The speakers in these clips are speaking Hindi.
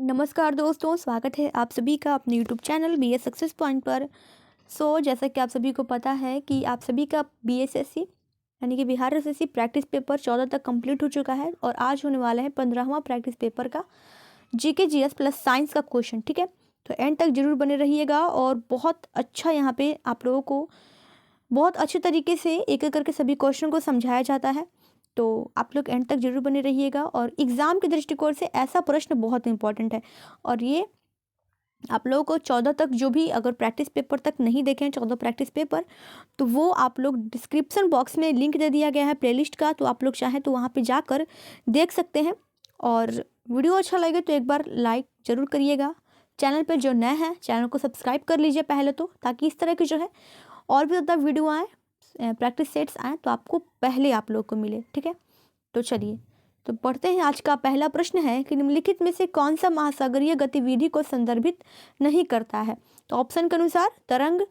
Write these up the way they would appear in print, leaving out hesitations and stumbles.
नमस्कार दोस्तों, स्वागत है आप सभी का अपने YouTube channel BS success point पर। जैसा कि आप सभी को पता है कि आप सभी का BSSC यानी कि बिहार SSC प्रैक्टिस पेपर 14 तक कंप्लीट हो चुका है और आज होने वाला है 15वां प्रैक्टिस पेपर का GK GS प्लस साइंस का क्वेश्चन। ठीक है, तो एंड तक जरूर बने रहिएगा और बहुत अच्छा यहाँ पे आप लोगों को बहुत अच्छे तरीके से एक एक करके सभी क्वेश्चन को समझाया जाता है। तो आप लोग एंड तक जरूर बने रहिएगा और एग्ज़ाम के दृष्टिकोण से ऐसा प्रश्न बहुत इंपॉर्टेंट है और ये आप लोगों को 14 तक जो भी अगर प्रैक्टिस पेपर तक नहीं देखे हैं 14 प्रैक्टिस पेपर, तो वो आप लोग डिस्क्रिप्शन बॉक्स में लिंक दे दिया गया है प्लेलिस्ट का, तो आप लोग चाहें तो वहाँ पे जाकर देख सकते हैं। और वीडियो अच्छा लगे तो एक बार लाइक ज़रूर करिएगा। चैनल पर जो नए हैं चैनल को सब्सक्राइब कर लीजिए पहले तो, ताकि इस तरह की जो है और भी ज़्यादा वीडियो आए, प्रैक्टिस सेट्स आएँ तो आपको पहले आप लोग को मिले। ठीक है, तो चलिए तो पढ़ते हैं। आज का पहला प्रश्न है कि निम्नलिखित में से कौन सा महासागरीय गतिविधि को संदर्भित नहीं करता है। तो ऑप्शन के अनुसार तरंग,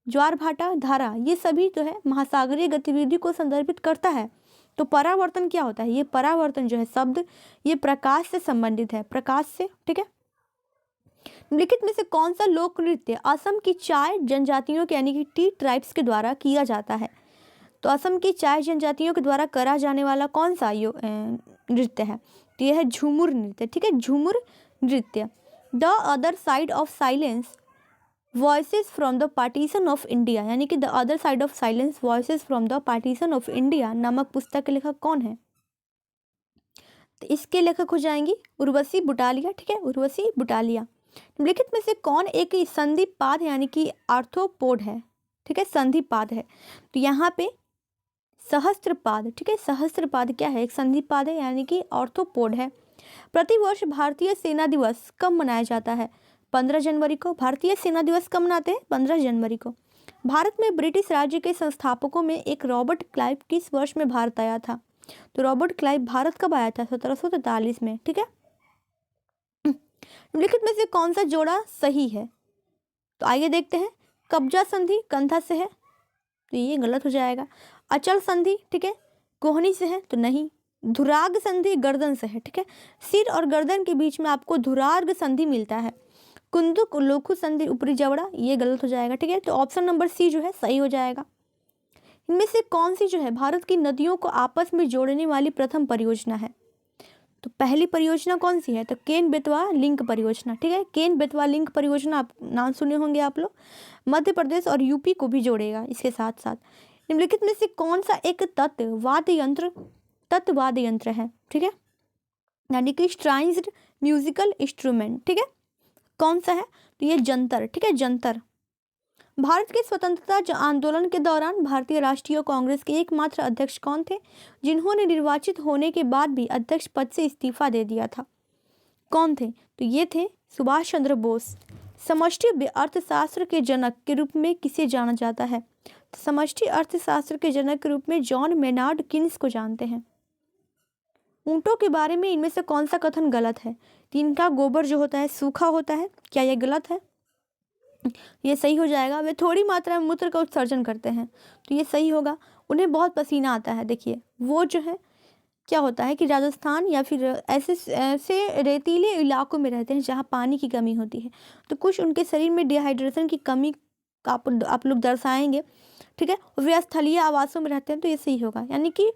ज्वार भाटा, धारा, ये सभी जो है महासागरीय गतिविधि को संदर्भित करता है। तो परावर्तन क्या होता है? ये परावर्तन जो है शब्द ये प्रकाश से संबंधित है, प्रकाश से। ठीक है, निम्नलिखित में से कौन सा लोक नृत्य असम की चाय जनजातियों के यानी कि टी ट्राइब्स के द्वारा किया जाता है? तो असम की चाय जनजातियों के द्वारा करा जाने वाला कौन सा नृत्य है? तो यह है झूमुर नृत्य। ठीक है, झूमुर नृत्य। The other side of silence voices from the partition of India, यानी कि the other side of silence voices from the partition of India नामक पुस्तक के लेखक कौन है? तो इसके लेखक हो जाएंगी उर्वशी बुटालिया। ठीक है, उर्वशी बुटालिया। निम्नलिखित में से कौन एक संधिपाद यानी कि आर्थ्रोपोड है? ठीक है, संधिपाद है। तो यहाँ पे सहस्त्रपाद। ठीक है, सहस्त्रपाद क्या है? एक संधिपाद है यानी कि ऑर्थोपोड है। प्रतिवर्ष भारतीय सेना दिवस कब मनाया जाता है? 15 जनवरी को। भारतीय सेना दिवस कब मनाते हैं? 15 जनवरी को। भारत में ब्रिटिश राज्य के संस्थापकों में एक रॉबर्ट क्लाइव किस वर्ष में भारत आया था? तो रॉबर्ट क्लाइव भारत कब आया था? 1743 में। ठीक है, निम्नलिखित में से कौन सा जोड़ा सही है? तो आइए देखते हैं। कब्जा संधि कंधा से है, तो ये गलत हो जाएगा। अचल संधि, ठीक है, कोहनी से है, तो नहीं। धुराग संधि गर्दन से है। ठीक है, सिर और गर्दन के बीच में आपको धुरार्ग संधि मिलता है। कुंदुक लोखु संधि ऊपरी जबड़ा, ये गलत हो जाएगा। ठीक है, तो ऑप्शन नंबर सी जो है सही हो जाएगा। इनमें से कौन सी जो है भारत की नदियों को आपस में जोड़ने वाली प्रथम परियोजना है? तो पहली परियोजना कौन सी है? तो केन बेतवा लिंक परियोजना। ठीक है, केन बेतवा लिंक परियोजना आप नाम सुने होंगे आप लोग। मध्य प्रदेश और यूपी को भी जोड़ेगा इसके साथ साथ। निम्नलिखित में से कौन सा एक तत्वाद्य यंत्र है? ठीक है, यानी कि स्ट्राइन्स्ड म्यूजिकल इंस्ट्रूमेंट। ठीक है, कौन सा है? तो ये जंतर। ठीक है, जंतर। भारत के स्वतंत्रता आंदोलन के दौरान भारतीय राष्ट्रीय कांग्रेस के एकमात्र अध्यक्ष कौन थे जिन्होंने निर्वाचित होने के बाद भी अध्यक्ष पद से इस्तीफा दे दिया था? कौन थे? तो ये थे सुभाष चंद्र बोस। समष्टि अर्थशास्त्र के जनक के रूप में किसे जाना जाता है? तो समष्टि अर्थशास्त्र के जनक के रूप में जॉन मेनार्ड किन्स को जानते हैं। ऊंटों के बारे में इनमें से कौन सा कथन गलत है? तो इनका गोबर जो होता है सूखा होता है, क्या यह गलत है? ये सही हो जाएगा। वे थोड़ी मात्रा में मूत्र का उत्सर्जन करते हैं, तो ये सही होगा। उन्हें बहुत पसीना आता है। देखिए वो जो है क्या होता है कि राजस्थान या फिर ऐसे रेतीले इलाकों में रहते हैं जहाँ पानी की कमी होती है, तो कुछ उनके शरीर में डिहाइड्रेशन की कमी का आप लोग दर्शाएंगे। ठीक है, वे स्थलीय आवासों में रहते हैं, तो ये सही होगा। यानी कि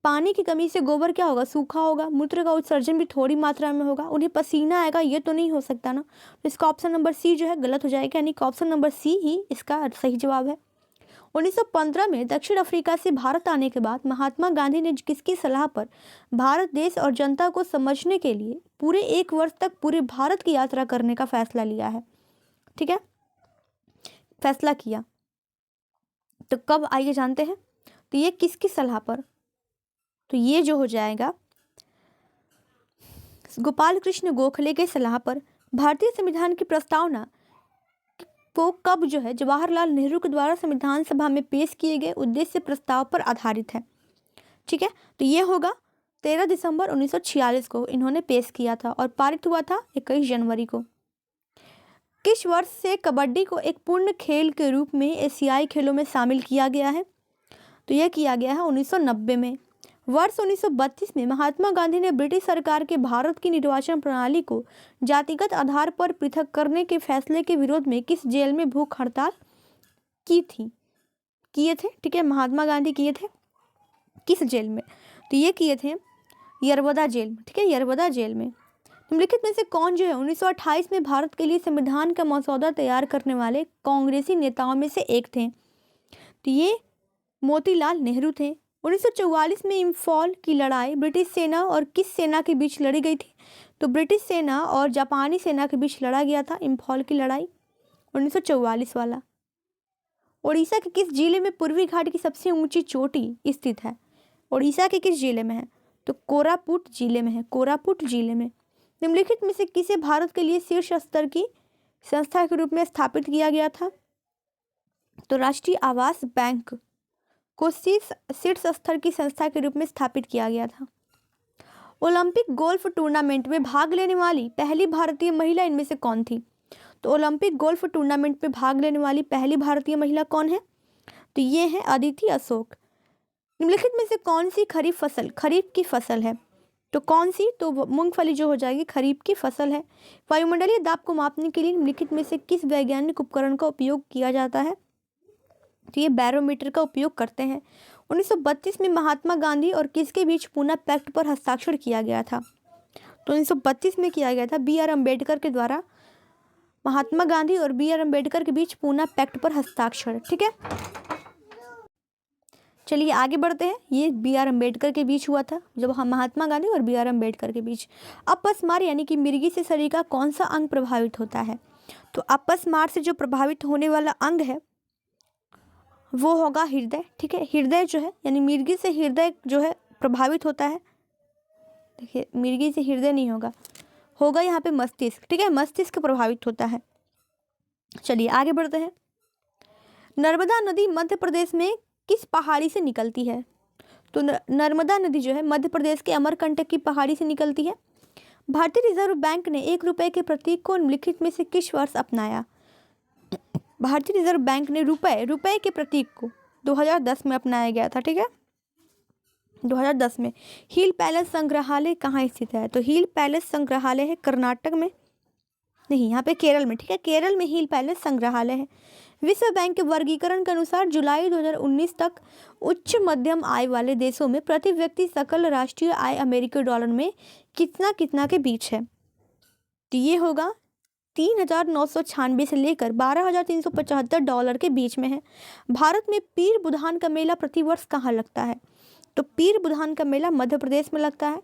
पानी की कमी से गोबर क्या होगा? सूखा होगा। मूत्र का उत्सर्जन भी थोड़ी मात्रा में होगा। उन्हें पसीना आएगा, ये तो नहीं हो सकता ना। तो इसका ऑप्शन नंबर सी जो है गलत हो जाएगा, यानी कि ऑप्शन नंबर सी ही इसका सही जवाब है। 1915 में दक्षिण अफ्रीका से भारत आने के बाद महात्मा गांधी ने किसकी सलाह पर भारत देश और जनता को समझने के लिए पूरे 1 वर्ष तक पूरे भारत की यात्रा करने का फैसला लिया है? ठीक है, फैसला किया। तो कब आइए जानते हैं। तो ये किसकी सलाह पर? तो ये जो हो जाएगा गोपाल कृष्ण गोखले के सलाह पर। भारतीय संविधान की प्रस्तावना को कब जो है जवाहरलाल नेहरू के द्वारा संविधान सभा में पेश किए गए उद्देश्य प्रस्ताव पर आधारित है। ठीक है, तो ये होगा 13 दिसंबर 1946 को इन्होंने पेश किया था और पारित हुआ था 21 जनवरी को। किस वर्ष से कबड्डी को एक पूर्ण खेल के रूप में एशियाई खेलों में शामिल किया गया है? तो यह किया गया है 1990 में। वर्ष 1932 में महात्मा गांधी ने ब्रिटिश सरकार के भारत की निर्वाचन प्रणाली को जातिगत आधार पर पृथक करने के फैसले के विरोध में किस जेल में भूख हड़ताल किए थे? ठीक है, महात्मा गांधी किए थे किस जेल में? तो ये किए थे यरवदा जेल में। ठीक है, यरवदा जेल में। निम्नलिखित में से कौन जो है 1928 में भारत के लिए संविधान का मसौदा तैयार करने वाले कांग्रेसी नेताओं में से एक थे? तो ये मोतीलाल नेहरू थे। 1944 में इम्फॉल की लड़ाई ब्रिटिश सेना और किस सेना के बीच लड़ी गई थी? तो ब्रिटिश सेना और जापानी सेना के बीच लड़ा गया था इम्फॉल की लड़ाई, 1944 वाला। उड़ीसा के किस जिले में पूर्वी घाट की सबसे ऊंची चोटी स्थित है? उड़ीसा के किस जिले में है? तो कोरापुट जिले में है, कोरापुट जिले में। निम्नलिखित में से किसे भारत के लिए शीर्ष स्तर की संस्था के रूप में स्थापित किया गया था? तो राष्ट्रीय आवास बैंक को शीर्ष स्तर की संस्था के रूप में स्थापित किया गया था। ओलंपिक गोल्फ टूर्नामेंट में भाग लेने वाली पहली भारतीय महिला इनमें से कौन थी? तो ओलंपिक गोल्फ टूर्नामेंट में भाग लेने वाली पहली भारतीय महिला कौन है? तो ये है अदिति अशोक। निम्नलिखित में से कौन सी खरीफ की फसल है? तो कौन सी? तो मूंगफली जो हो जाएगी खरीफ की फसल है। वायुमंडलीय दाब को मापने के लिए निम्नलिखित में से किस वैज्ञानिक उपकरण का उपयोग किया जाता है? तो ये बैरोमीटर का उपयोग करते हैं। 1932 में महात्मा गांधी और किसके बीच पूना पैक्ट पर हस्ताक्षर किया गया था? तो 1932 में किया गया था बी.आर. अम्बेडकर के द्वारा महात्मा गांधी और बी.आर. अम्बेडकर के बीच पूना पैक्ट पर हस्ताक्षर। ठीक है, चलिए आगे बढ़ते हैं। ये बी.आर. अम्बेडकर के बीच हुआ था, जब हम महात्मा गांधी और बी.आर. अम्बेडकर के बीच। अपस्मार यानी कि मिर्गी से शरीर का कौन सा अंग प्रभावित होता है? तो अपस्मार से जो प्रभावित होने वाला अंग है वो होगा हृदय। ठीक है, हृदय जो है यानी मिर्गी से हृदय जो है प्रभावित होता है। देखिए, मिर्गी से हृदय नहीं होगा यहाँ पे मस्तिष्क। ठीक है, मस्तिष्क प्रभावित होता है। चलिए आगे बढ़ते हैं। नर्मदा नदी मध्य प्रदेश में किस पहाड़ी से निकलती है? तो नर्मदा नदी जो है मध्य प्रदेश के अमरकंटक की पहाड़ी से निकलती है। भारतीय रिजर्व बैंक ने 1 रुपए के प्रतीक को निम्नलिखित में से किस वर्ष अपनाया? भारतीय रिजर्व बैंक ने रुपए के प्रतीक को 2010 में अपनाया गया था। ठीक है, 2010 में। हिल पैलेस संग्रहालय कहाँ स्थित है? तो हिल पैलेस संग्रहालय है कर्नाटक में, नहीं यहाँ पे केरल में। ठीक है, केरल में हिल पैलेस संग्रहालय है। विश्व बैंक के वर्गीकरण के अनुसार जुलाई 2019 तक उच्च मध्यम आय वाले देशों में प्रति व्यक्ति सकल राष्ट्रीय आय अमेरिकी डॉलर में कितना के बीच है? तो ये होगा 3,996 से लेकर 12,375 डॉलर के बीच में है। भारत में पीर बुधान का मेला प्रतिवर्ष कहाँ लगता है? तो पीर बुधान का मेला मध्य प्रदेश में लगता है।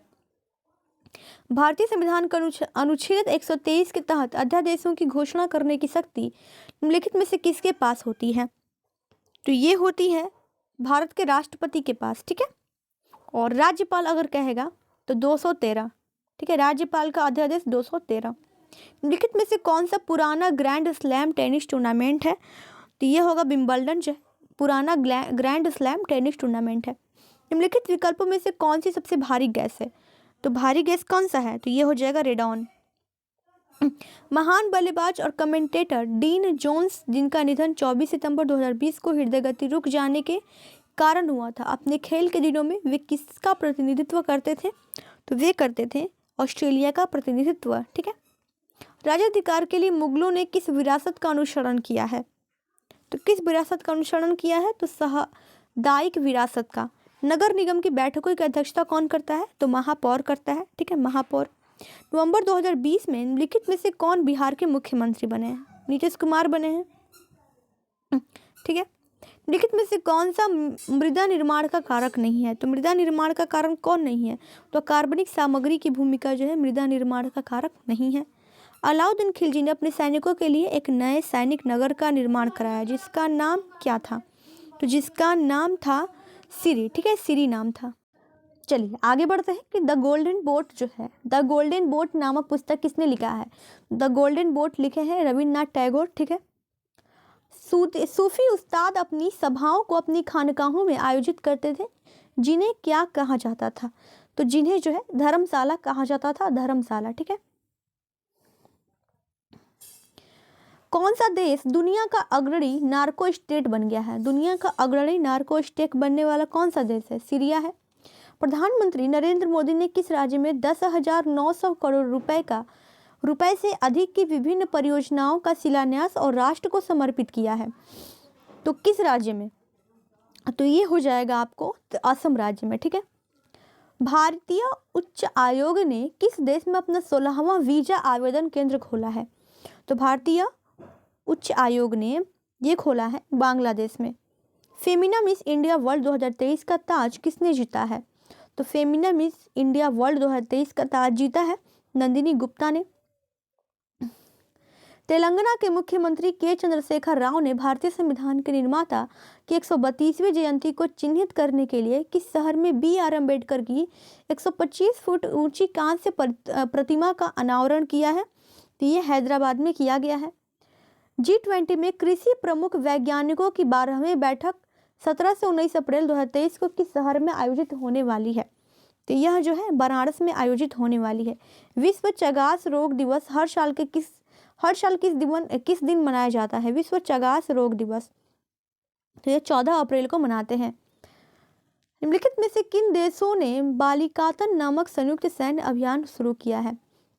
भारतीय संविधान का अनुच्छेद 123 के तहत अध्यादेशों की घोषणा करने की शक्ति निम्नलिखित में से किसके पास होती है? तो ये होती है भारत के राष्ट्रपति के पास। ठीक है, और राज्यपाल अगर कहेगा तो 213। ठीक है, राज्यपाल का अध्यादेश 213। निम्नलिखित में से कौन सा पुराना ग्रैंड स्लैम टेनिस टूर्नामेंट है? तो ये होगा विंबलडन जो पुराना ग्रैंड स्लैम टेनिस टूर्नामेंट है। निम्नलिखित विकल्पों में से कौन सी सबसे भारी गैस है? तो भारी गैस कौन सा है? तो ये हो जाएगा रेडॉन। महान बल्लेबाज और कमेंटेटर डीन जोन्स जिनका निधन 24 सितंबर 2020 को हृदय गति रुक जाने के कारण हुआ था, अपने खेल के दिनों में वे किसका प्रतिनिधित्व करते थे? तो वे करते थे ऑस्ट्रेलिया का प्रतिनिधित्व। ठीक है, राज्याधिकार के लिए मुगलों ने किस विरासत का अनुसरण किया है? तो किस विरासत का अनुसरण किया है? तो सामुदायिक विरासत का। नगर निगम की बैठकों की अध्यक्षता कौन करता है? तो महापौर करता है। ठीक है, महापौर। नवंबर 2020 में निम्नलिखित में से कौन बिहार के मुख्यमंत्री बने हैं? नीतीश कुमार बने हैं। ठीक है, निम्नलिखित में से कौन सा मृदा निर्माण का कारक नहीं है? तो मृदा निर्माण का कारण कौन नहीं है? तो कार्बनिक सामग्री की भूमिका जो है मृदा निर्माण का कारक नहीं है। अलाउद्दीन खिलजी ने अपने सैनिकों के लिए एक नए सैनिक नगर का निर्माण कराया, जिसका नाम क्या था? तो जिसका नाम था सिरी। ठीक है, सिरी नाम था। चलिए आगे बढ़ते हैं कि द गोल्डन बोट जो है, द गोल्डन बोट नामक पुस्तक किसने लिखा है? द गोल्डन बोट लिखे हैं रविन्द्रनाथ टैगोर। ठीक है, सूफी उस्ताद अपनी सभाओं को अपनी खानकाहों में आयोजित करते थे, जिन्हें क्या कहा जाता था? तो जिन्हें जो है धर्मशाला कहा जाता था, धर्मशाला। ठीक है, कौन सा देश दुनिया का अग्रणी नार्को स्टेट बन गया है? दुनिया का अग्रणी नार्को स्टेट बनने वाला कौन सा देश है? सीरिया है। प्रधानमंत्री नरेंद्र मोदी ने किस राज्य में 10,900 करोड़ रुपए से अधिक की विभिन्न परियोजनाओं का शिलान्यास और राष्ट्र को समर्पित किया है? तो किस राज्य में? तो ये हो जाएगा आपको असम राज्य में। ठीक है। भारतीय उच्च आयोग ने किस देश में अपना 16वां वीजा आवेदन केंद्र खोला है? तो भारतीय उच्च आयोग ने ये खोला है बांग्लादेश में। फेमिना मिस इंडिया वर्ल्ड 2023 का ताज किसने जीता है? तो फेमिना मिस इंडिया वर्ल्ड 2023 का ताज जीता है नंदिनी गुप्ता ने। तेलंगाना के मुख्यमंत्री के चंद्रशेखर राव ने भारतीय संविधान के निर्माता की 132वीं जयंती को चिन्हित करने के लिए किस शहर में बी.आर. अम्बेडकर की 125 फुट ऊंची कांस्य प्रतिमा का अनावरण किया है? तो ये हैदराबाद में किया गया है। G20 में कृषि प्रमुख वैज्ञानिकों की 12वीं बैठक 17 से 19 अप्रैल 2023 को किस शहर में आयोजित होने वाली है? तो यह जो है बनारस में आयोजित होने वाली है। विश्व चगास रोग दिवस हर साल किस दिन मनाया जाता है? विश्व चगास रोग दिवस तो ये 14 अप्रैल को मनाते हैं। निम्नलिखित में से किन देशों ने बालिकातन नामक संयुक्त सैन्य अभियान शुरू किया है?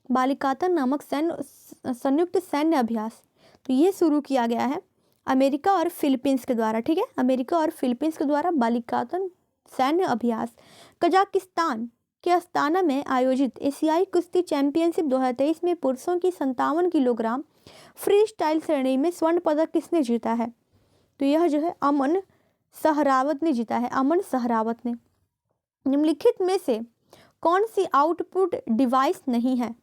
बालिकातन नामक संयुक्त सैन्य अभ्यास तो ये शुरू किया गया है अमेरिका और फिलीपींस के द्वारा। ठीक है। अमेरिका और फिलीपींस के द्वारा बालिकातन सैन्य अभ्यास। कजाकिस्तान के अस्ताना में आयोजित एशियाई कुश्ती चैंपियनशिप 2023 में पुरुषों की 57 किलोग्राम फ्री स्टाइल श्रेणी में स्वर्ण पदक किसने जीता है? तो यह जो है अमन सहरावत ने जीता है। अमन सहरावत ने। निम्नलिखित में से कौन सी आउटपुट डिवाइस नहीं है?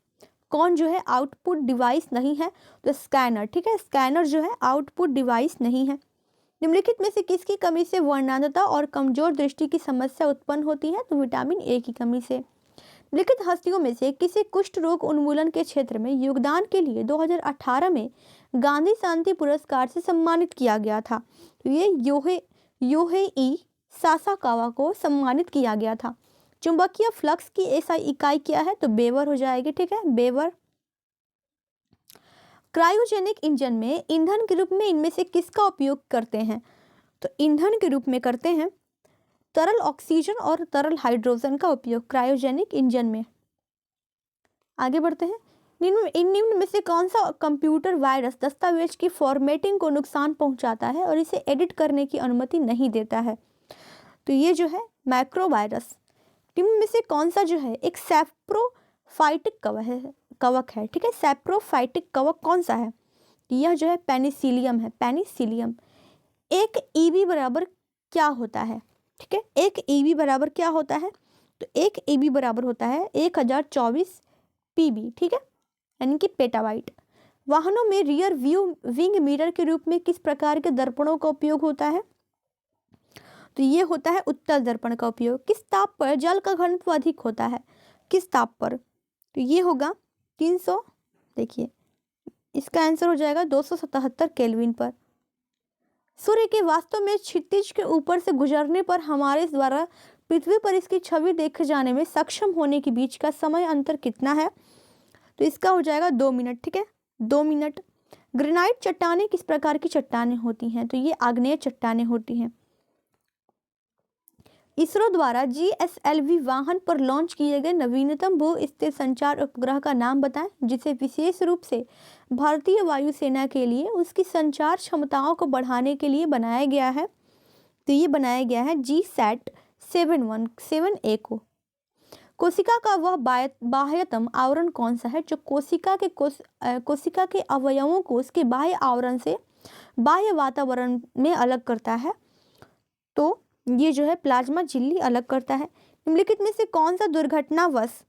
कौन जो है आउटपुट डिवाइस नहीं है? तो स्कैनर। ठीक है। स्कैनर जो है आउटपुट डिवाइस नहीं है। निम्नलिखित में से किसकी कमी से वर्णांधता और कमजोर दृष्टि की समस्या उत्पन्न होती है? तो विटामिन ए की कमी से। निम्नलिखित हस्तियों में से किसे कुष्ठ रोग उन्मूलन के क्षेत्र में योगदान के लिए 2018 में गांधी शांति पुरस्कार से सम्मानित किया गया था? तो ये योहेई सासाकावा को सम्मानित किया गया था। चुंबकीय फ्लक्स की एसआई इकाई क्या है? तो बेवर हो जाएगी। ठीक है। बेवर। क्रायोजेनिक इंजन में ईंधन के रूप में इनमें से किसका उपयोग करते हैं? तो ईंधन के रूप में करते हैं तरल ऑक्सीजन और तरल हाइड्रोजन का उपयोग क्रायोजेनिक इंजन में। आगे बढ़ते हैं। निम्न में से कौन सा कंप्यूटर वायरस दस्तावेज की फॉर्मेटिंग को नुकसान पहुंचाता है और इसे एडिट करने की अनुमति नहीं देता है? तो ये जो है मैक्रो वायरस। निम्न में से कौन सा जो है एक सैप्रोफाइटिक कवक है? ठीक है। सैप्रोफाइटिक कवक कौन सा है? यह जो है पेनिसिलियम है। पेनिसिलियम। एक ईबी बराबर क्या होता है? ठीक है। एक ईबी बराबर क्या होता है? तो एक ईबी बराबर होता है 1024 पीबी। ठीक है। यानी कि पेटाबाइट। वाहनों में रियर व्यू विंग मिरर के रूप में किस प्रकार के दर्पणों का उपयोग होता है? तो ये होता है उत्तल दर्पण का उपयोग। किस ताप पर जल का घनत्व अधिक होता है? किस ताप पर? तो ये होगा 300। देखिए इसका आंसर हो जाएगा 277 केल्विन पर। सूर्य के वास्तव में क्षितिज के ऊपर से गुजरने पर हमारे द्वारा पृथ्वी पर इसकी छवि देखे जाने में सक्षम होने के बीच का समय अंतर कितना है? तो इसका हो जाएगा 2 मिनट। ठीक है। 2 मिनट। ग्रेनाइट चट्टानें किस प्रकार की चट्टानें होती हैं? तो ये आग्नेय चट्टानें होती हैं। इसरो द्वारा GSLV वाहन पर लॉन्च किए गए नवीनतम भू स्थिर संचार उपग्रह का नाम बताएं, जिसे विशेष रूप से भारतीय वायुसेना के लिए उसकी संचार क्षमताओं को बढ़ाने के लिए बनाया गया है। तो ये बनाया गया है G-SAT-7A को। कोशिका का वह बाह्यतम आवरण कौन सा है जो कोशिका के अवयवों को उसके बाह्य आवरण से बाह्य वातावरण में अलग करता है? तो ये जो है प्लाज्मा झिल्ली अलग करता है। निम्नलिखित में से कौन सा दुर्घटनावश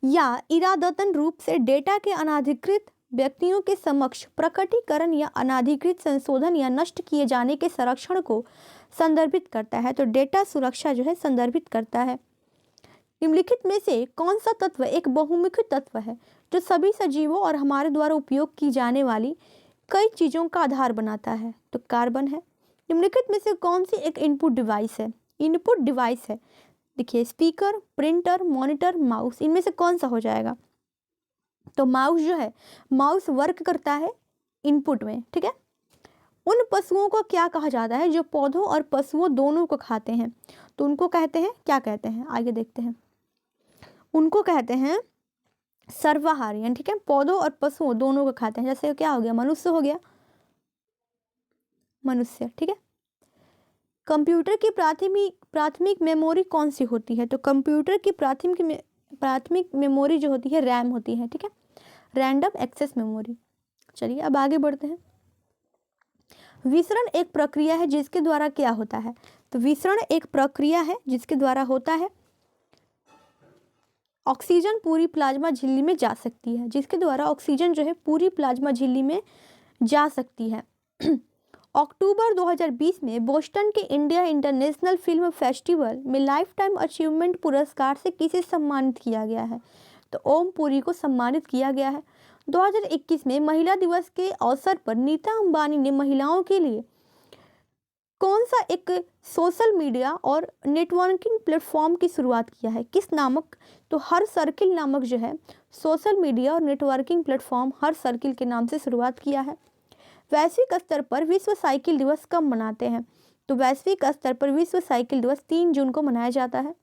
या इरादतन रूप से डेटा के अनाधिकृत व्यक्तियों के समक्ष प्रकटीकरण या अनाधिकृत संशोधन या नष्ट किए जाने के संरक्षण को संदर्भित करता है? तो डेटा सुरक्षा जो है संदर्भित करता है। निम्नलिखित में से कौन सा तत्व एक बहुमुखी तत्व है जो सभी सजीवों और हमारे द्वारा उपयोग की जाने वाली कई चीजों का आधार बनाता है? तो कार्बन है। निम्नलिखित में से कौन सी एक इनपुट डिवाइस है? इनपुट डिवाइस है। देखिए स्पीकर, प्रिंटर, मॉनिटर, माउस। इनमें से कौन सा हो जाएगा? तो माउस जो है, माउस वर्क करता है इनपुट में। ठीक है। उन पशुओं को क्या कहा जाता है जो पौधों और पशुओं दोनों को खाते हैं? तो उनको कहते हैं, क्या कहते हैं, आगे देखते हैं। उनको कहते हैं सर्वाहारी, यानी ठीक है, पौधों और पशुओं दोनों को खाते हैं। जैसे क्या हो गया, मनुष्य हो गया, मनुष्य, ठीक है। कंप्यूटर की प्राथमिक मेमोरी कौन सी होती है? तो कंप्यूटर की प्राथमिक मेमोरी जो होती है रैम होती है, ठीक है, रैंडम एक्सेस मेमोरी। चलिए अब आगे बढ़ते हैं। विसरण एक प्रक्रिया है जिसके द्वारा क्या होता है? तो विसरण एक प्रक्रिया है जिसके द्वारा होता है ऑक्सीजन पूरी प्लाज्मा झिल्ली में जा सकती है, जिसके द्वारा ऑक्सीजन जो है पूरी प्लाज्मा झिल्ली में जा सकती है। अक्टूबर 2020 में बोस्टन के इंडिया इंटरनेशनल फिल्म फेस्टिवल में लाइफ टाइम अचीवमेंट पुरस्कार से किसे सम्मानित किया गया है? तो ओम पुरी को सम्मानित किया गया है। 2021 में महिला दिवस के अवसर पर नीता अंबानी ने महिलाओं के लिए कौन सा एक सोशल मीडिया और नेटवर्किंग प्लेटफॉर्म की शुरुआत किया है? किस नामक? तो हर सर्किल नामक जो है सोशल मीडिया और नेटवर्किंग प्लेटफॉर्म हर सर्किल के नाम से शुरुआत किया है। वैश्विक स्तर पर विश्व साइकिल दिवस कब मनाते हैं? तो वैश्विक स्तर पर विश्व साइकिल दिवस 3 जून को मनाया जाता है।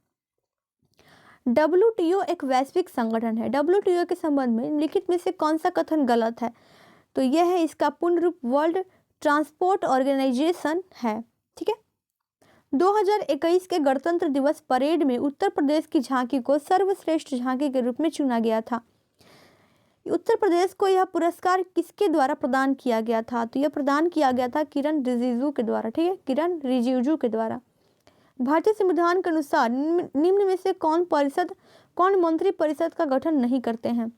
WTO एक वैश्विक संगठन है। WTO के संबंध में निम्नलिखित में से कौन सा कथन गलत है? तो यह है इसका पूर्ण रूप वर्ल्ड ट्रांसपोर्ट ऑर्गेनाइजेशन है, ठीक है। 2021 के गणतंत्र दिवस परेड में उत्तर प्रदेश की झांकी को सर्वश्रेष्ठ झांकी के रूप में चुना गया था। उत्तर प्रदेश को यह पुरस्कार किसके द्वारा प्रदान किया गया था? तो यह प्रदान किया गया था किरण रिजिजू के द्वारा, ठीक है, किरण रिजिजू के द्वारा। भारतीय संविधान के अनुसार निम्न में से कौन मंत्री परिषद का गठन नहीं करते हैं?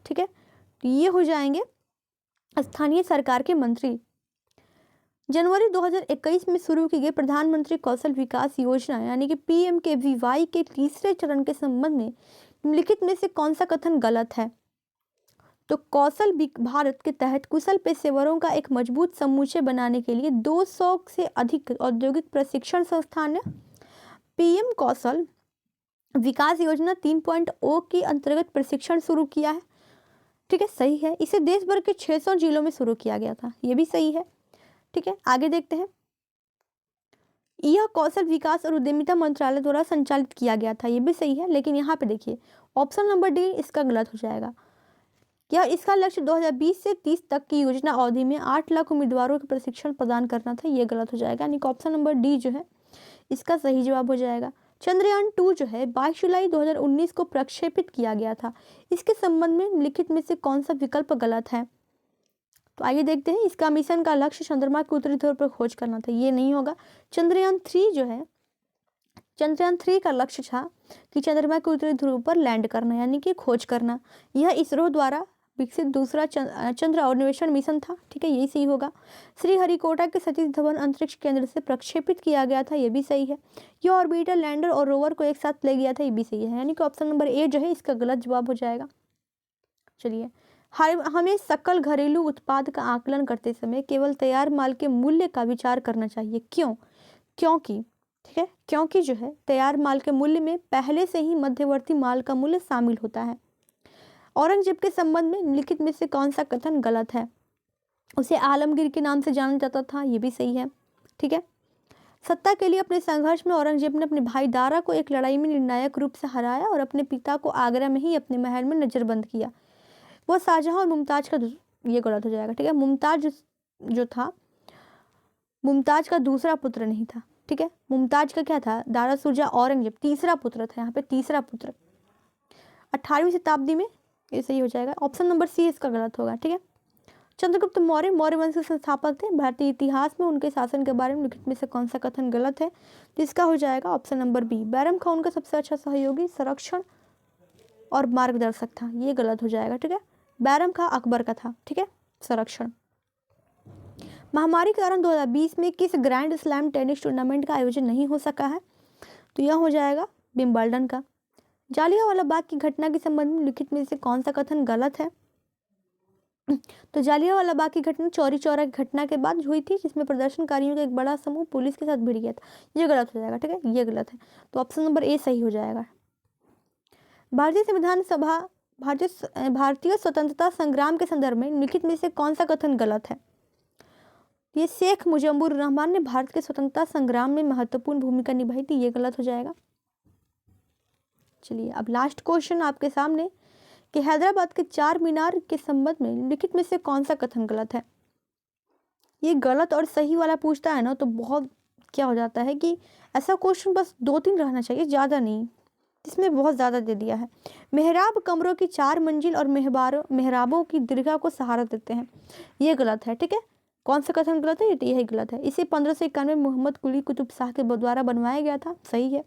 ठीक है, तो ये हो जाएंगे स्थानीय सरकार के मंत्री। जनवरी 2021 में शुरू की गई प्रधानमंत्री कौशल विकास योजना यानी कि PMKVY के तीसरे चरण के संबंध में निम्नलिखित में से कौन सा कथन गलत है? तो कौशल भारत के तहत कुशल पेशेवरों का एक मजबूत समूचे बनाने के लिए 200 से अधिक औद्योगिक प्रशिक्षण संस्थान ने PM कौशल विकास योजना 3.0 के अंतर्गत प्रशिक्षण शुरू किया है, ठीक है, सही है। इसे देश भर के 600 जिलों में शुरू किया गया था, ये भी सही है, ठीक है। आगे देखते हैं। यह कौशल विकास और उद्यमिता मंत्रालय द्वारा संचालित किया गया था, ये भी सही है। लेकिन यहाँ पे देखिए ऑप्शन नंबर डी इसका गलत हो जाएगा। यह इसका लक्ष्य 2020 से 30 तक की योजना अवधि में 8 लाख उम्मीदवारों को प्रशिक्षण प्रदान करना था, ये गलत हो जाएगा। यानी कि ऑप्शन नंबर डी जो है इसका सही जवाब हो जाएगा। चंद्रयान 2 जो है 22 जुलाई 2019 को प्रक्षेपित किया गया था। इसके संबंध में निम्नलिखित में से कौन सा विकल्प गलत है? तो आइए देखते हैं। इसका मिशन का लक्ष्य चंद्रमा के उत्तरी ध्रुव पर खोज करना था, ये नहीं होगा। चंद्रयान 3 जो है, चंद्रयान 3 का लक्ष्य था कि चंद्रमा के उत्तरी ध्रुव पर लैंड करना यानी कि खोज करना। यह इसरो द्वारा विकसित दूसरा चंद्र अन्वेषण मिशन था, ठीक है, यही सही होगा। श्रीहरिकोटा के सतीश धवन अंतरिक्ष केंद्र से प्रक्षेपित किया गया था, ये भी सही है। यह ऑर्बिटर लैंडर और रोवर को एक साथ ले गया था, ये भी सही है। यानी कि ऑप्शन नंबर ए जो है इसका गलत जवाब हो जाएगा। चलिए, हमें सकल घरेलू उत्पाद का आकलन करते समय केवल तैयार माल के मूल्य का विचार करना चाहिए। क्यों? क्योंकि, ठीक है, क्योंकि जो है तैयार माल के मूल्य में पहले से ही मध्यवर्ती माल का मूल्य शामिल होता है। औरंगजेब के संबंध में निम्नलिखित में से कौन सा कथन गलत है? उसे आलमगीर के नाम से जाना जाता था, ये भी सही है, ठीक है। सत्ता के लिए अपने संघर्ष में औरंगजेब ने अपने भाई दारा को एक लड़ाई में निर्णायक रूप से हराया और अपने पिता को आगरा में ही अपने महल में नजरबंद किया। वो शाहजहां और मुमताज का, ये गलत हो जाएगा, ठीक है, मुमताज जो था, मुमताज का दूसरा पुत्र नहीं था, ठीक है। मुमताज का क्या था? दारा शुजा औरंगजेब तीसरा पुत्र था, यहाँ पे तीसरा पुत्र 18वीं शताब्दी में, ये सही हो जाएगा। ऑप्शन नंबर सी इसका गलत होगा, ठीक है। चंद्रगुप्त मौर्य मौर्य वंश के संस्थापक थे। भारतीय इतिहास में उनके शासन के बारे में लिखित में से कौन सा कथन गलत है? तो इसका हो जाएगा option number B. Bairam Khan उनका सबसे अच्छा सहयोगी, संरक्षण और मार्गदर्शक था, ये गलत हो जाएगा, ठीक है। बैरम खान अकबर का था, ठीक है, संरक्षण। महामारी के कारण 2020 में किस ग्रैंड स्लैम टेनिस टूर्नामेंट का आयोजन नहीं हो सका है? तो यह हो जाएगा विंबलडन का। जालियांवाला बाग की घटना के संबंध में लिखित में से कौन सा कथन गलत है? तो जालियांवाला बाग की घटना चौरी चौरा की घटना के बाद हुई थी, जिसमें प्रदर्शनकारियों का एक बड़ा समूह पुलिस के साथ भिड़ गया था, ये गलत हो जाएगा, ठीक है, ये गलत है। तो ऑप्शन नंबर ए सही हो जाएगा। भारतीय संविधान सभा भारतीय स्वतंत्रता संग्राम के संदर्भ में निम्नलिखित में से कौन सा कथन गलत है? ये शेख मुजम्बुर रहमान ने भारत के स्वतंत्रता संग्राम में महत्वपूर्ण भूमिका निभाई थी, ये गलत हो जाएगा। चलिए अब लास्ट क्वेश्चन आपके सामने कि हैदराबाद के चार मीनार के संबंध में निम्नलिखित में से कौन सा कथन गलत है। ये गलत और सही वाला पूछता है ना, तो बहुत क्या हो जाता है कि ऐसा क्वेश्चन बस 2-3 रहना चाहिए, ज़्यादा नहीं। इसमें बहुत ज़्यादा दे दिया है। मेहराब कमरों की 4 मंजिल और मेहराबों की दीर्घा को सहारा देते हैं, ये गलत है। ठीक है, कौन सा कथन गलत है, यही गलत है। इसे 1591 में मोहम्मद कुली कुतुब शाह के द्वारा बनवाया गया था, सही है।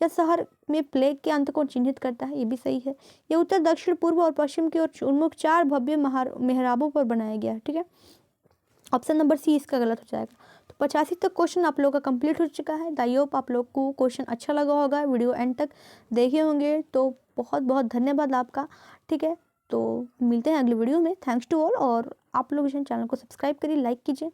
यह शहर में प्लेग के अंत को चिन्हित करता है, ये भी सही है। यह उत्तर, दक्षिण, पूर्व और पश्चिम की ओर उन्मुख 4 भव्य मेहराबों पर बनाया गया है। ठीक है, ऑप्शन नंबर सी इसका गलत हो जाएगा। तो 85 तक क्वेश्चन आप लोगों का कंप्लीट हो चुका है। आई होप आप लोग को क्वेश्चन अच्छा लगा होगा, वीडियो एंड तक देखे होंगे, तो बहुत बहुत धन्यवाद आपका। ठीक है, तो मिलते हैं अगले वीडियो में। थैंक्स टू ऑल, और आप लोग इस चैनल को सब्सक्राइब करिए, लाइक कीजिए।